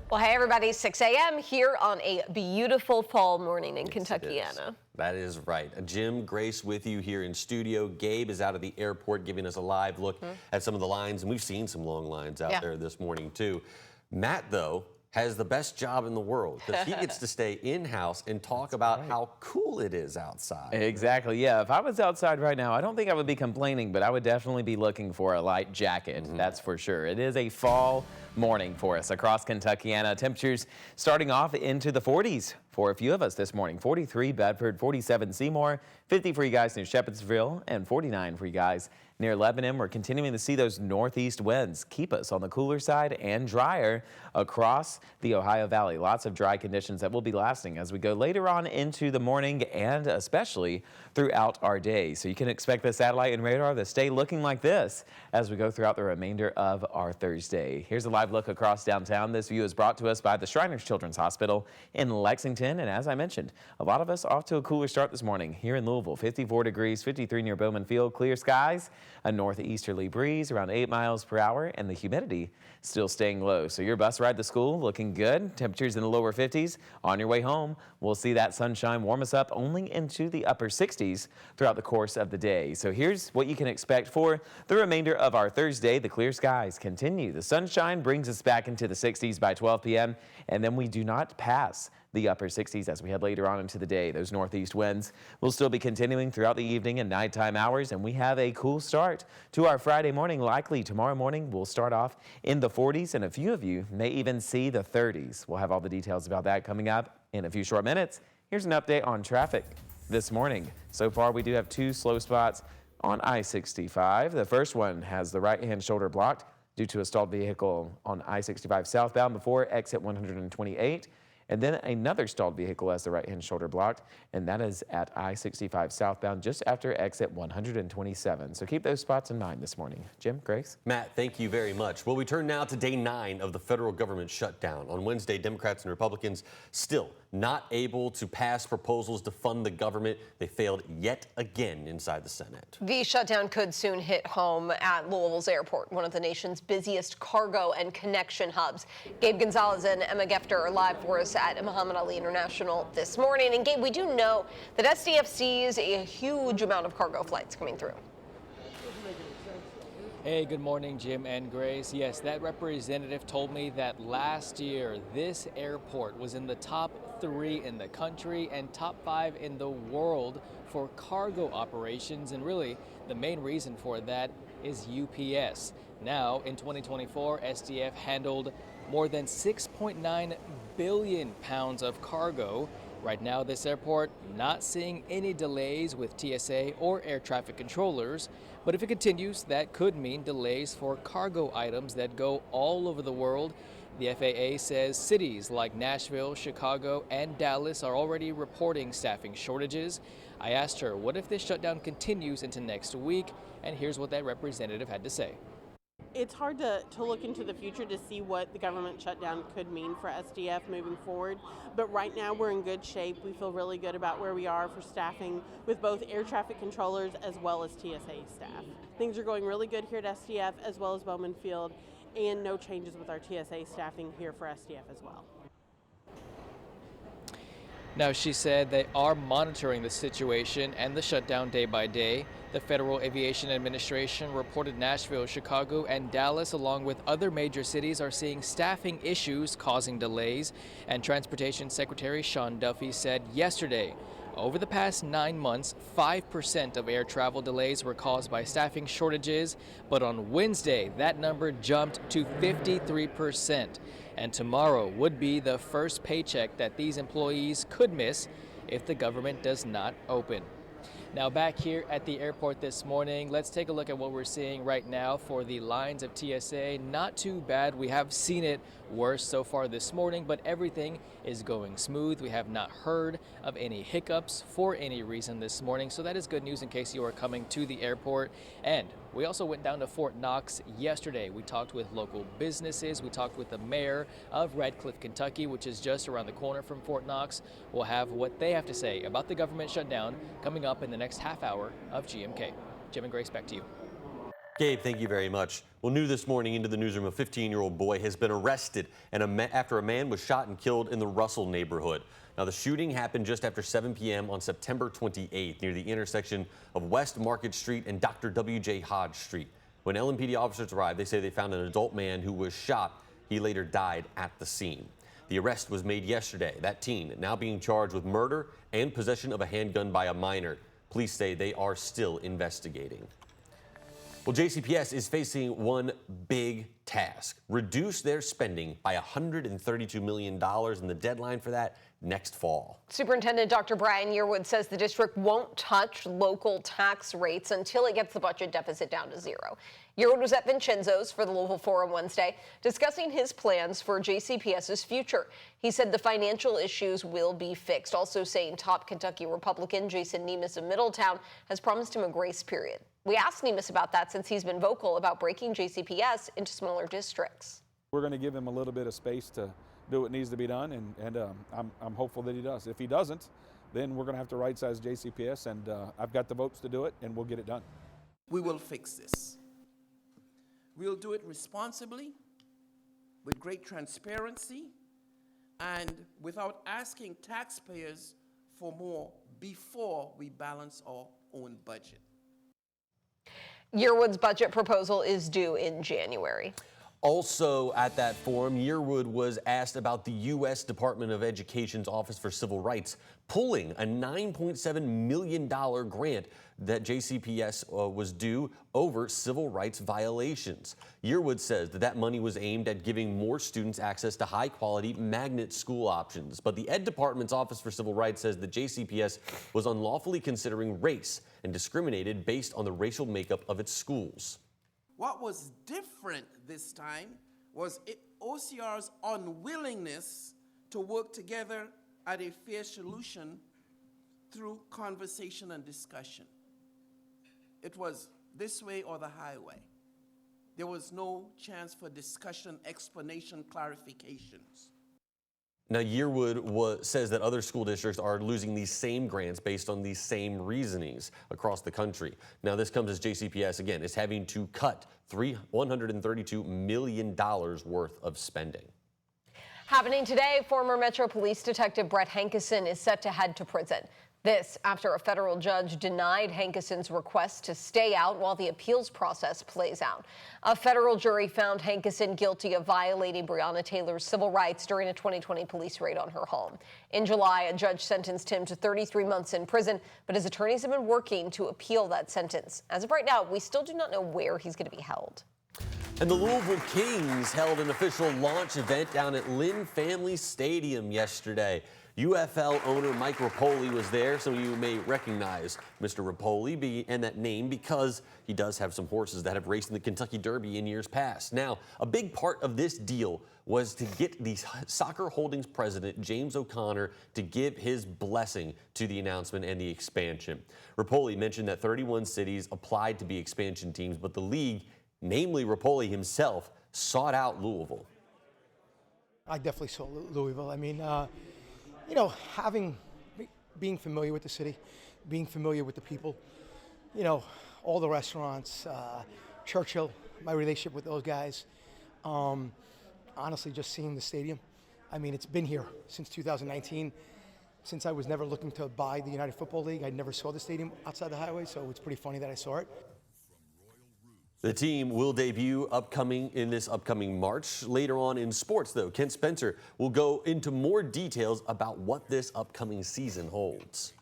Well, hey everybody, 6 a.m. here on a beautiful fall morning in Kentuckiana. That is right. Jim, Grace with you here in studio. Gabe is out of the airport giving us a live look at some of the lines, and we've seen some long lines out there this morning too. Matt, though, has the best job in the world because he gets to stay in-house and talk about how cool it is outside. Exactly, yeah. If I was outside right now, I don't think I would be complaining, but I would definitely be looking for a light jacket, that's for sure. It is a fall morning for us across Kentuckiana. Temperatures starting off into the 40s for a few of us this morning. 43 Bedford, 47 Seymour, 50 for you guys near Shepherdsville, and 49 for you guys near Lebanon. We're continuing to see those northeast winds keep us on the cooler side and drier across the Ohio Valley. Lots of dry conditions that will be lasting as we go later on into the morning and especially throughout our day. So you can expect the satellite and radar to stay looking like this as we go throughout the remainder of our Thursday. Here's a live look across downtown. This view is brought to us by the Shriners Children's Hospital in Lexington. And as I mentioned, a lot of us off to a cooler start this morning here in Louisville. 54 degrees, 53 near Bowman Field, clear skies, a northeasterly breeze around 8 miles per hour, and the humidity still staying low. So your bus ride to school looking good. Temperatures in the lower 50s. On your way home, we'll see that sunshine warm us up only into the upper 60s throughout the course of the day. So here's what you can expect for the remainder of our Thursday. The clear skies continue. The sunshine brings us back into the 60s by 12 p.m. and then we do not pass the upper 60s as we head later on into the day. Those northeast winds will still be continuing throughout the evening and nighttime hours, and we have a cool start to our Friday morning. Likely tomorrow morning we'll start off in the 40s, and a few of you may even see the 30s. We'll have all the details about that coming up in a few short minutes. Here's an update on traffic this morning. So far, we do have 2 slow spots on I-65. The first one has the right-hand shoulder blocked due to a stalled vehicle on I-65 southbound before exit 128. And then another stalled vehicle has the right-hand shoulder blocked, and that is at I-65 southbound just after exit 127. So keep those spots in mind this morning. Jim, Grace? Matt, thank you very much. Well, we turn now to day 9 of the federal government shutdown. On Wednesday, Democrats and Republicans still not able to pass proposals to fund the government. They failed yet again inside the Senate. The shutdown could soon hit home at Louisville's airport, one of the nation's busiest cargo and connection hubs. Gabe Gonzalez and Emma Gefter are live for us at Muhammad Ali International this morning. And Gabe, we do know that SDF sees a huge amount of cargo flights coming through. Hey, good morning, Jim and Grace. Yes, that representative told me that last year this airport was in the top 3 in the country and top 5 in the world for cargo operations. And really, the main reason for that is UPS. Now, in 2024, SDF handled more than 6.9 billion pounds of cargo. Right now, this airport not seeing any delays with TSA or air traffic controllers, but if it continues, that could mean delays for cargo items that go all over the world. The FAA says cities like Nashville, Chicago, and Dallas are already reporting staffing shortages. I asked her, what if this shutdown continues into next week? And here's what that representative had to say. It's hard to look into the future to see what the government shutdown could mean for SDF moving forward. But right now we're in good shape. We feel really good about where we are for staffing with both air traffic controllers as well as TSA staff. Things are going really good here at SDF as well as Bowman Field, and no changes with our TSA staffing here for SDF as well. Now, she said they are monitoring the situation and the shutdown day by day. The Federal Aviation Administration reported Nashville, Chicago, and Dallas, along with other major cities, are seeing staffing issues causing delays. And Transportation Secretary Sean Duffy said yesterday, over the past 9 months, 5% of air travel delays were caused by staffing shortages. But on Wednesday, that number jumped to 53%. And tomorrow would be the first paycheck that these employees could miss if the government does not open. Now back here at the airport this morning, let's take a look at what we're seeing right now for the lines of TSA. Not too bad. We have seen it worse so far this morning, but everything is going smooth. We have not heard of any hiccups for any reason this morning, so that is good news in case you are coming to the airport. And we also went down to Fort Knox yesterday. We talked with local businesses. We talked with the mayor of Radcliffe, Kentucky, which is just around the corner from Fort Knox. We'll have what they have to say about the government shutdown coming up in the next half hour of GMK. Jim and Grace, back to you. Gabe, thank you very much. Well, new this morning into the newsroom, a 15-year-old boy has been arrested after a man was shot and killed in the Russell neighborhood. Now, the shooting happened just after 7 p.m. on September 28th near the intersection of West Market Street and Dr. W.J. Hodge Street. When LMPD officers arrived, they say they found an adult man who was shot. He later died at the scene. The arrest was made yesterday. That teen now being charged with murder and possession of a handgun by a minor. Police say they are still investigating. Well, JCPS is facing one big task: reduce their spending by $132 million, and the deadline for that next fall. Superintendent Dr. Brian Yearwood says the district won't touch local tax rates until it gets the budget deficit down to zero. Yearwood was at Vincenzo's for the Louisville Forum Wednesday, discussing his plans for JCPS's future. He said the financial issues will be fixed, also saying top Kentucky Republican Jason Nemes of Middletown has promised him a grace period. We asked Nemes about that since he's been vocal about breaking JCPS into smaller districts. We're going to give him a little bit of space to do what needs to be done, and I'm hopeful that he does. If he doesn't, then we're going to have to right-size JCPS, and I've got the votes to do it, and we'll get it done. We will fix this. We'll do it responsibly, with great transparency, and without asking taxpayers for more before we balance our own budget. Yearwood's budget proposal is due in January. Also at that forum, Yearwood was asked about the U.S. Department of Education's Office for Civil Rights pulling a $9.7 million grant that JCPS was due over civil rights violations. Yearwood says that money was aimed at giving more students access to high-quality magnet school options. But the Ed Department's Office for Civil Rights says that JCPS was unlawfully considering race and discriminated based on the racial makeup of its schools. What was different this time was OCR's unwillingness to work together at a fair solution through conversation and discussion. It was this way or the highway. There was no chance for discussion, explanation, clarifications. Now, Yearwood says that other school districts are losing these same grants based on these same reasonings across the country. Now, this comes as JCPS, again, is having to cut $132 million worth of spending. Happening today, former Metro Police Detective Brett Hankison is set to head to prison. This after a federal judge denied Hankison's request to stay out while the appeals process plays out. A federal jury found Hankison guilty of violating Breonna Taylor's civil rights during a 2020 police raid on her home. In July, a judge sentenced him to 33 months in prison, but his attorneys have been working to appeal that sentence. As of right now, we still do not know where he's going to be held. And the Louisville Kings held an official launch event down at Lynn Family Stadium yesterday. UFL owner Mike Rapoli was there. Some of you may recognize Mr. Rapoli and that name because he does have some horses that have raced in the Kentucky Derby in years past. Now, a big part of this deal was to get the Soccer Holdings president, James O'Connor, to give his blessing to the announcement and the expansion. Rapoli mentioned that 31 cities applied to be expansion teams, but the league, namely Rapoli himself, sought out Louisville. I definitely saw Louisville. I mean, you know, being familiar with the city, being familiar with the people, you know, all the restaurants, Churchill, my relationship with those guys, honestly, just seeing the stadium. I mean, it's been here since 2019. Since I was never looking to buy the United Football League, I never saw the stadium outside the highway, so it's pretty funny that I saw it. The team will debut in this upcoming March. Later on in sports, though, Kent Spencer will go into more details about what this upcoming season holds.